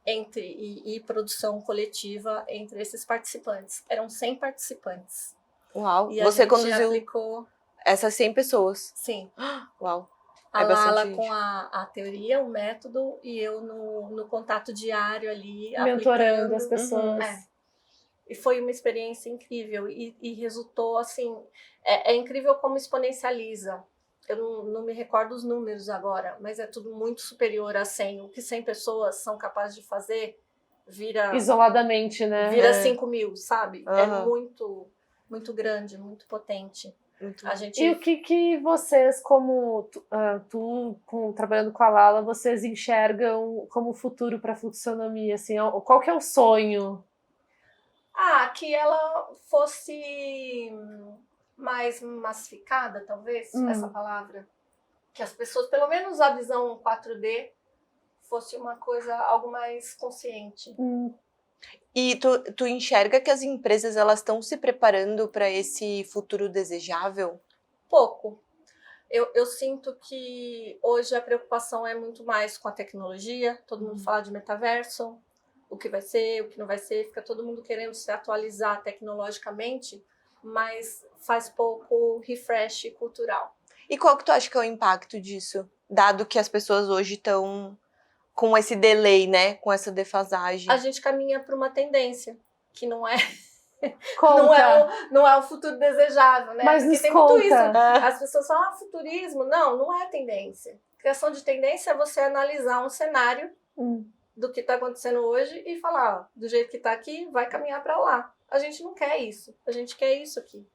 e produção coletiva entre esses participantes. Eram 100 participantes. Uau! E você conduziu aplicou essas 100 pessoas? Sim. Uau! A Lala com a teoria, o método, e eu no contato diário ali, mentorando as pessoas. E foi uma experiência incrível. E resultou, assim, é incrível como exponencializa. Eu não me recordo os números agora, mas é tudo muito superior a 100. O que 100 pessoas são capazes de fazer vira... isoladamente, né? Vira 5 mil, sabe? É muito, muito grande, muito potente. E o que vocês, como trabalhando com a Lala, vocês enxergam como futuro para a fluxonomia? Assim, qual que é o sonho? Que ela fosse mais massificada, talvez, essa palavra. Que as pessoas, pelo menos a visão 4D, fosse uma coisa, algo mais consciente. E tu enxerga que as empresas elas estão se preparando para esse futuro desejável? Pouco. Eu sinto que hoje a preocupação é muito mais com a tecnologia. Todo mundo fala de metaverso, o que vai ser, o que não vai ser. Fica todo mundo querendo se atualizar tecnologicamente, mas faz pouco refresh cultural. E qual que tu acha que é o impacto disso? Dado que as pessoas hoje estão com esse delay, né? Com essa defasagem. A gente caminha para uma tendência que não é... Não é o futuro desejável, né? Mas porque tem conta. muito isso. As pessoas falam, futurismo. Não é tendência. Criação de tendência é você analisar um cenário do que está acontecendo hoje e falar, do jeito que está aqui, vai caminhar para lá. A gente não quer isso. A gente quer isso aqui.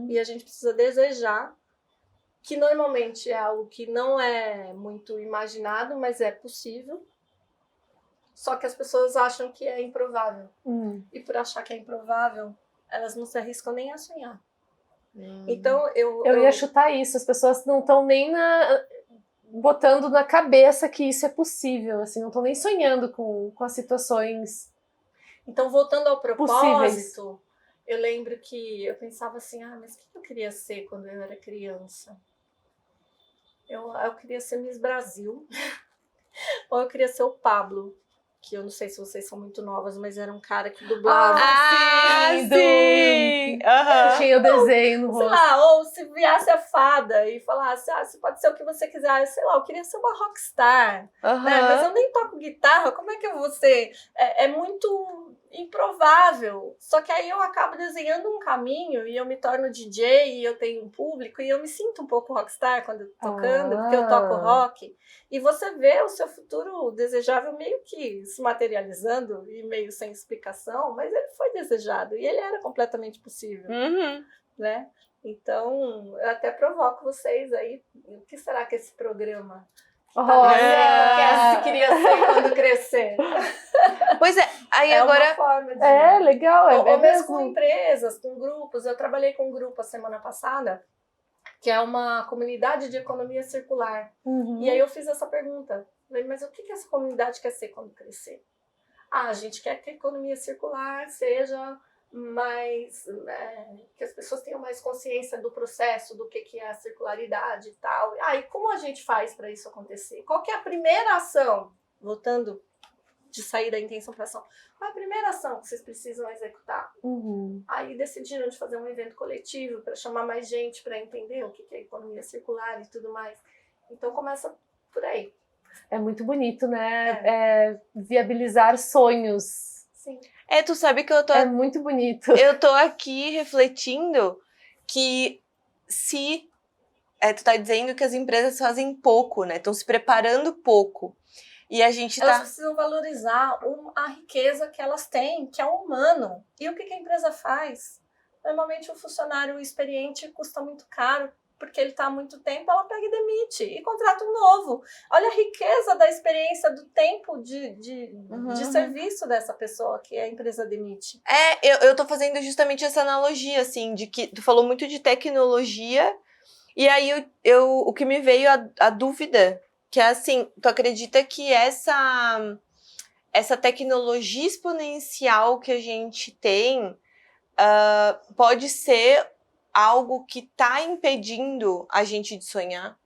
E a gente precisa desejar, que normalmente é algo que não é muito imaginado, mas é possível. Só que as pessoas acham que é improvável. E por achar que é improvável, elas não se arriscam nem a sonhar. Então, eu ia chutar isso. As pessoas não estão nem botando na cabeça que isso é possível. Assim, não estão nem sonhando com as situações. Então, voltando ao propósito, possíveis. Eu lembro que eu pensava assim, mas o que eu queria ser quando eu era criança? Eu queria ser Miss Brasil. Ou eu queria ser o Pablo. Que eu não sei se vocês são muito novas, mas era um cara que dublava. Sim! Tinha o desenho no rosto. Sei lá, ou se viesse a fada e falasse, você pode ser o que você quiser. Sei lá, eu queria ser uma rockstar. Né? Mas eu nem toco guitarra, como é que eu vou ser? É muito improvável. Só que aí eu acabo desenhando um caminho e eu me torno DJ e eu tenho um público e eu me sinto um pouco rockstar quando eu tô tocando, porque eu toco rock. E você vê o seu futuro desejável meio que se materializando e meio sem explicação, mas ele foi desejado e ele era completamente possível, né? Então, eu até provoco vocês aí, o que será que esse programa queria ser quando crescer? Pois é, aí agora... uma forma de... legal. Ou mesmo com empresas, com grupos. Eu trabalhei com um grupo a semana passada, que é uma comunidade de economia circular. E aí eu fiz essa pergunta. Falei, mas o que essa comunidade quer ser quando crescer? A gente quer que a economia circular seja mais... que as pessoas tenham mais consciência do processo, do que é a circularidade e tal. E como a gente faz para isso acontecer? Qual que é a primeira ação? Voltando de sair da intenção para ação. Qual é a primeira ação que vocês precisam executar? Aí decidiram de fazer um evento coletivo para chamar mais gente, para entender o que é economia circular e tudo mais. Então começa por aí. É muito bonito, né? Viabilizar sonhos. Sim. Tu sabe que eu tô... É muito bonito. Eu tô aqui refletindo que se... tu tá dizendo que as empresas fazem pouco, né? Estão se preparando pouco. E a gente Elas precisam valorizar a riqueza que elas têm, que é o humano. E o que a empresa faz? Normalmente o funcionário experiente custa muito caro, porque ele está há muito tempo, ela pega e demite e contrata um novo. Olha a riqueza da experiência, do tempo de serviço dessa pessoa que a empresa demite. Eu tô fazendo justamente essa analogia, assim, de que tu falou muito de tecnologia, e aí o que me veio a dúvida, que é assim, tu acredita que essa tecnologia exponencial que a gente tem pode ser algo que está impedindo a gente de sonhar?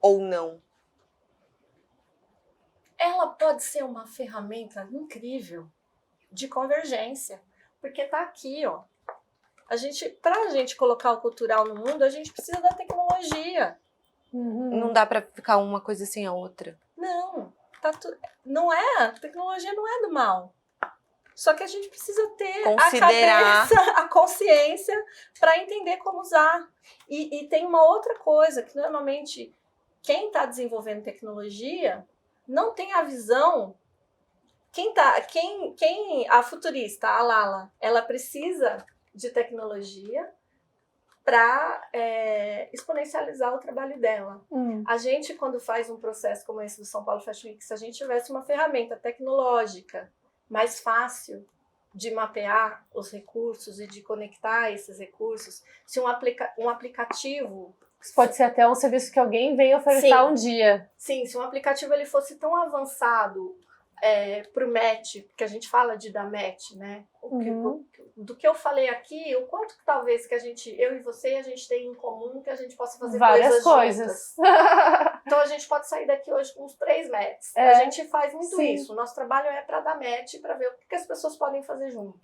Ou não? Ela pode ser uma ferramenta incrível de convergência, porque tá aqui, ó. Para a gente colocar o cultural no mundo, a gente precisa da tecnologia. Não dá para ficar uma coisa sem a outra. Não, a tecnologia não é do mal. Só que a gente precisa ter considerar a consciência para entender como usar. E tem uma outra coisa, que normalmente quem está desenvolvendo tecnologia não tem a visão. A futurista, a Lala, ela precisa de tecnologia para exponencializar o trabalho dela. A gente, quando faz um processo como esse do São Paulo Fashion Week, se a gente tivesse uma ferramenta tecnológica mais fácil de mapear os recursos e de conectar esses recursos, se um aplicativo... Pode ser até um serviço que alguém venha ofertar um dia. Sim, se um aplicativo ele fosse tão avançado para o match, porque a gente fala de dar match, né? Do que eu falei aqui, o quanto que talvez que eu e você, a gente tem em comum que a gente possa fazer várias coisas. Então a gente pode sair daqui hoje com uns 3 matches. A gente faz muito isso. O nosso trabalho é para dar match, para ver o que as pessoas podem fazer junto.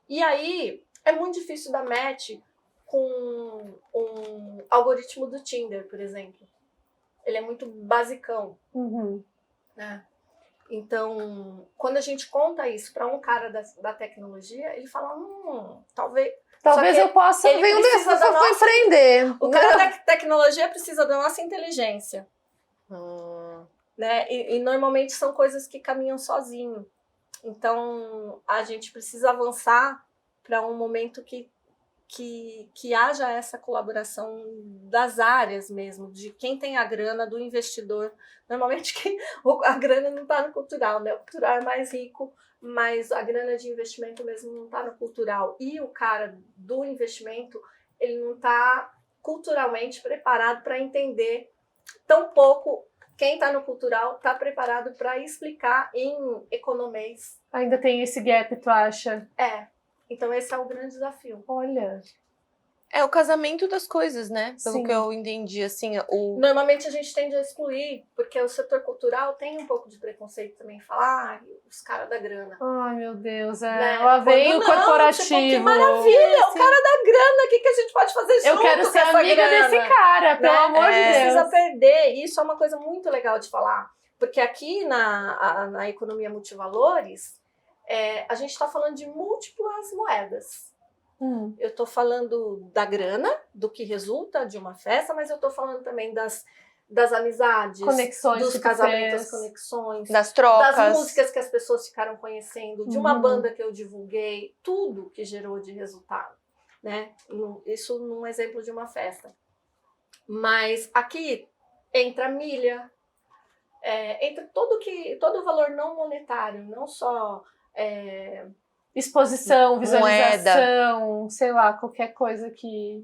E aí, é muito difícil dar match com um algoritmo do Tinder, por exemplo. Ele é muito basicão. Né? Então, quando a gente conta isso para um cara da tecnologia, ele fala, talvez eu possa ver um desses para empreender. O cara da tecnologia precisa da nossa inteligência. Né? E normalmente são coisas que caminham sozinho. Então, a gente precisa avançar para um momento que haja essa colaboração das áreas mesmo, de quem tem a grana, do investidor. Normalmente a grana não está no cultural, né? O cultural é mais rico, mas a grana de investimento mesmo não está no cultural. E o cara do investimento, ele não está culturalmente preparado para entender. Tampouco quem está no cultural está preparado para explicar em economês. Ainda tem esse gap, tu acha? Então esse é o grande desafio. Olha. É o casamento das coisas, né? Pelo que eu entendi, assim, Normalmente a gente tende a excluir, porque o setor cultural tem um pouco de preconceito também, falar os caras da grana. Ai, meu Deus, né? Lá vem o corporativo. Tipo, que maravilha, o cara da grana, o que a gente pode fazer junto? Eu quero ser amiga desse cara, pelo amor de Deus. Precisa perder, isso é uma coisa muito legal de falar, porque aqui na economia multivalores, a gente está falando de múltiplas moedas. Eu estou falando da grana, do que resulta de uma festa, mas eu estou falando também das amizades, conexões, dos casamentos, das conexões, das trocas, das músicas que as pessoas ficaram conhecendo, de uma banda que eu divulguei, tudo que gerou de resultado, né? Isso num exemplo de uma festa. Mas aqui entra milha, entra todo o valor não monetário, não só exposição, visualização, moeda, sei lá, qualquer coisa que...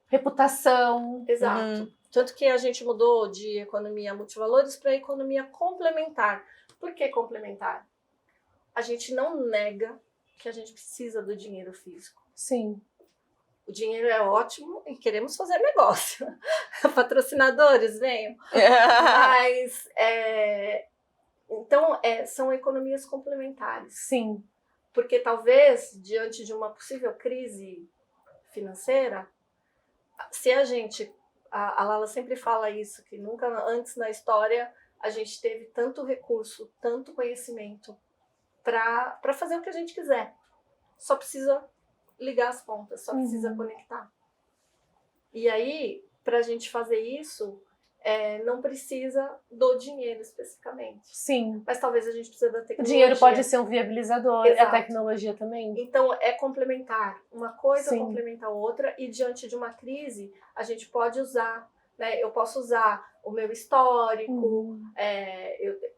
reputação. Exato. Tanto que a gente mudou de economia multivalores para economia complementar. Por que complementar? A gente não nega que a gente precisa do dinheiro físico. Sim. O dinheiro é ótimo e queremos fazer negócio. Patrocinadores, venham. Mas Então, são economias complementares. Sim. Porque talvez, diante de uma possível crise financeira, se a gente... A Lala sempre fala isso, que nunca antes na história a gente teve tanto recurso, tanto conhecimento para fazer o que a gente quiser. Só precisa ligar as pontas, só precisa conectar. E aí, para a gente fazer isso, não precisa do dinheiro especificamente. Sim. Mas talvez a gente precise da tecnologia. O dinheiro pode ser um viabilizador, Exato. a tecnologia também. Então, é complementar. Uma coisa Sim. complementa a outra, e diante de uma crise, a gente pode usar, né? Eu posso usar o meu histórico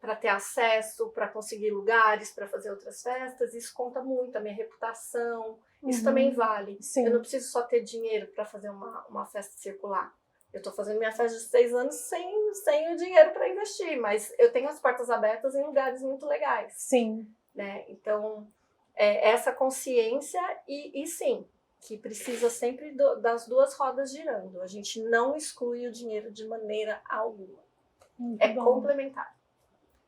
para ter acesso, para conseguir lugares, para fazer outras festas. Isso conta muito, a minha reputação. Isso também vale. Sim. Eu não preciso só ter dinheiro para fazer uma festa circular. Eu estou fazendo minha festa de 6 anos sem o dinheiro para investir, mas eu tenho as portas abertas em lugares muito legais. Sim. Né? Então, essa consciência e sim, que precisa sempre das duas rodas girando. A gente não exclui o dinheiro de maneira alguma. Muito bom. Complementar.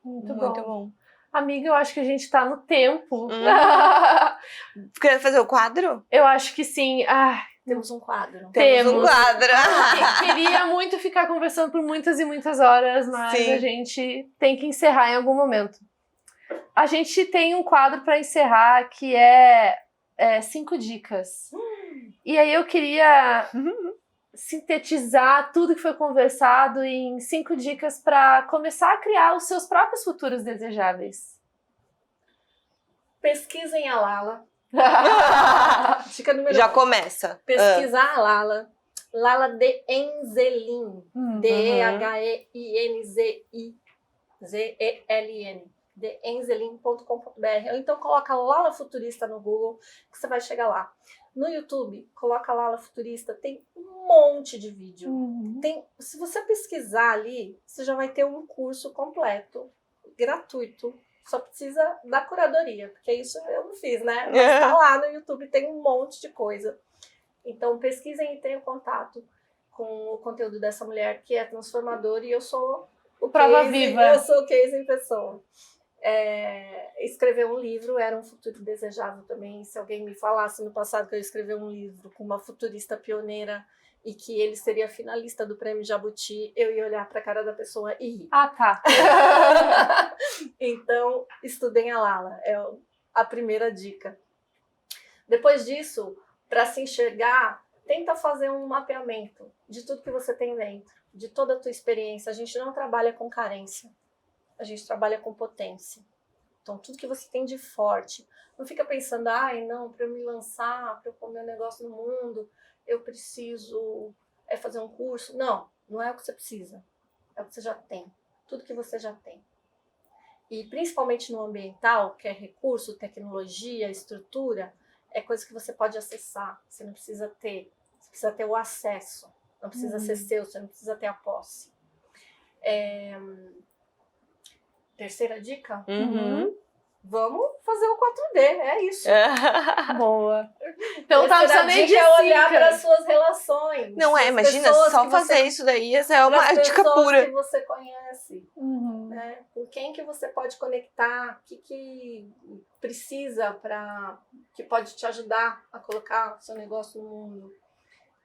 Muito bom. Amiga, eu acho que a gente tá no tempo. Quer fazer o quadro? Eu acho que sim. Temos um quadro. Temos um quadro. Queria muito ficar conversando por muitas e muitas horas, mas Sim. a gente tem que encerrar em algum momento. A gente tem um quadro para encerrar que é 5 dicas. E aí eu queria sintetizar tudo que foi conversado em 5 dicas para começar a criar os seus próprios futuros desejáveis. Pesquisem a Lala. Dica número 1. Já começa. Pesquisar a Lala. Lala D'Enzelin. DEHEINZELIN. D'Enzelin.com.br. Ou então coloca Lala Futurista no Google, que você vai chegar lá. No YouTube, coloca Lala Futurista, tem um monte de vídeo. Se você pesquisar ali, você já vai ter um curso completo, gratuito. Só precisa da curadoria, porque isso eu não fiz, né? Mas tá lá no YouTube, tem um monte de coisa. Então pesquisem e tenham contato com o conteúdo dessa mulher que é transformador, e eu sou o prova case, viva. Eu sou o case em pessoa. Escrever um livro era um futuro desejável também. Se alguém me falasse no passado que eu ia escrever um livro com uma futurista pioneira e que ele seria finalista do Prêmio Jabuti, eu ia olhar para a cara da pessoa e rir. Tá. Então, estudem a Lala, é a primeira dica. Depois disso, para se enxergar, tenta fazer um mapeamento de tudo que você tem dentro, de toda a tua experiência. A gente não trabalha com carência, a gente trabalha com potência. Então, tudo que você tem de forte. Não fica pensando, não, para eu me lançar, para eu pôr meu negócio no mundo, eu preciso fazer um curso. Não, não é o que você precisa. É o que você já tem. Tudo que você já tem. E principalmente no ambiental, que é recurso, tecnologia, estrutura, é coisa que você pode acessar. Você não precisa ter. Você precisa ter o acesso. Não precisa ser seu, você não precisa ter a posse. Terceira dica? Vamos fazer o 4D, é isso. Boa. Então tá Terceira precisando nem de dica é olhar para as dicas. suas relações. Não as imagina, pessoas só que fazer você, isso daí, essa é uma pras dica pessoas pura. que você conhece. Né? Com quem que você pode conectar, o que precisa que pode te ajudar a colocar o seu negócio no mundo.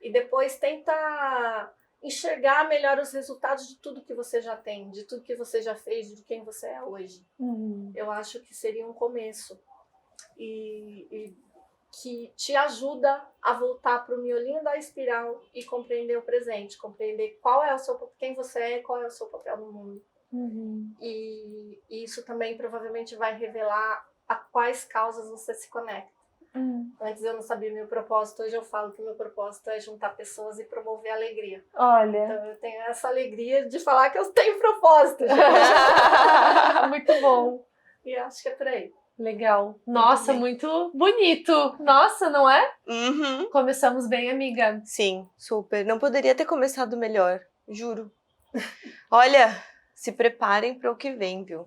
E depois tenta enxergar melhor os resultados de tudo que você já tem, de tudo que você já fez, de quem você é hoje. Eu acho que seria um começo. E que te ajuda a voltar para o miolinho da espiral e compreender o presente, compreender quem você é e qual é o seu papel no mundo. E isso também provavelmente vai revelar a quais causas você se conecta. Antes eu não sabia o meu propósito, hoje eu falo que o meu propósito é juntar pessoas e promover alegria. Olha. Então eu tenho essa alegria de falar que eu tenho propósito. Muito bom. E acho que é por aí. Legal. Nossa, muito bonito. Nossa, não é? Começamos bem, amiga. Sim, super. Não poderia ter começado melhor, juro. Olha, se preparem para o que vem, viu?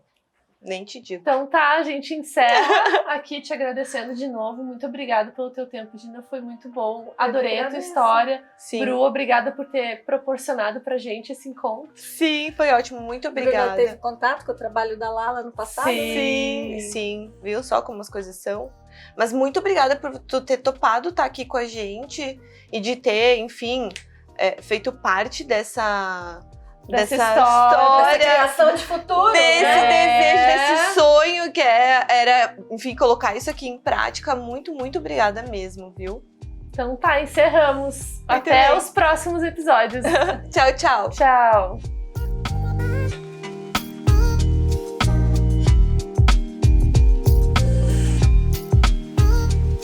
Nem te digo. Então tá, a gente encerra aqui te agradecendo de novo. Muito obrigada pelo teu tempo, Gina. Foi muito bom. Adorei a tua história. Sim. Bru, obrigada por ter proporcionado pra gente esse encontro. Sim, foi ótimo. Muito obrigada. Bruno teve contato com o trabalho da Lala no passado? Sim. Viu só como as coisas são? Mas muito obrigada por tu ter topado estar aqui com a gente e de ter, enfim, feito parte dessa história, dessa criação de futuro, desse né? desejo, desse sonho que era, enfim, colocar isso aqui em prática. Muito, muito obrigada mesmo, viu? Então tá, encerramos. Até os próximos episódios. Tchau, tchau. Tchau.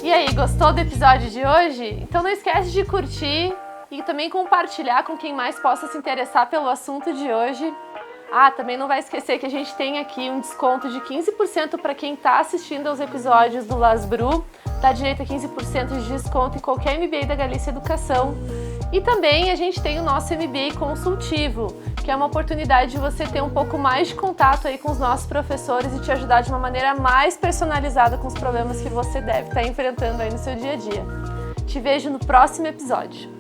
E aí, gostou do episódio de hoje? Então não esquece de curtir e também compartilhar com quem mais possa se interessar pelo assunto de hoje. Também não vai esquecer que a gente tem aqui um desconto de 15% para quem está assistindo aos episódios do Las Bru. Dá direito a 15% de desconto em qualquer MBA da Galícia Educação. E também a gente tem o nosso MBA consultivo, que é uma oportunidade de você ter um pouco mais de contato aí com os nossos professores e te ajudar de uma maneira mais personalizada com os problemas que você deve estar enfrentando aí no seu dia a dia. Te vejo no próximo episódio.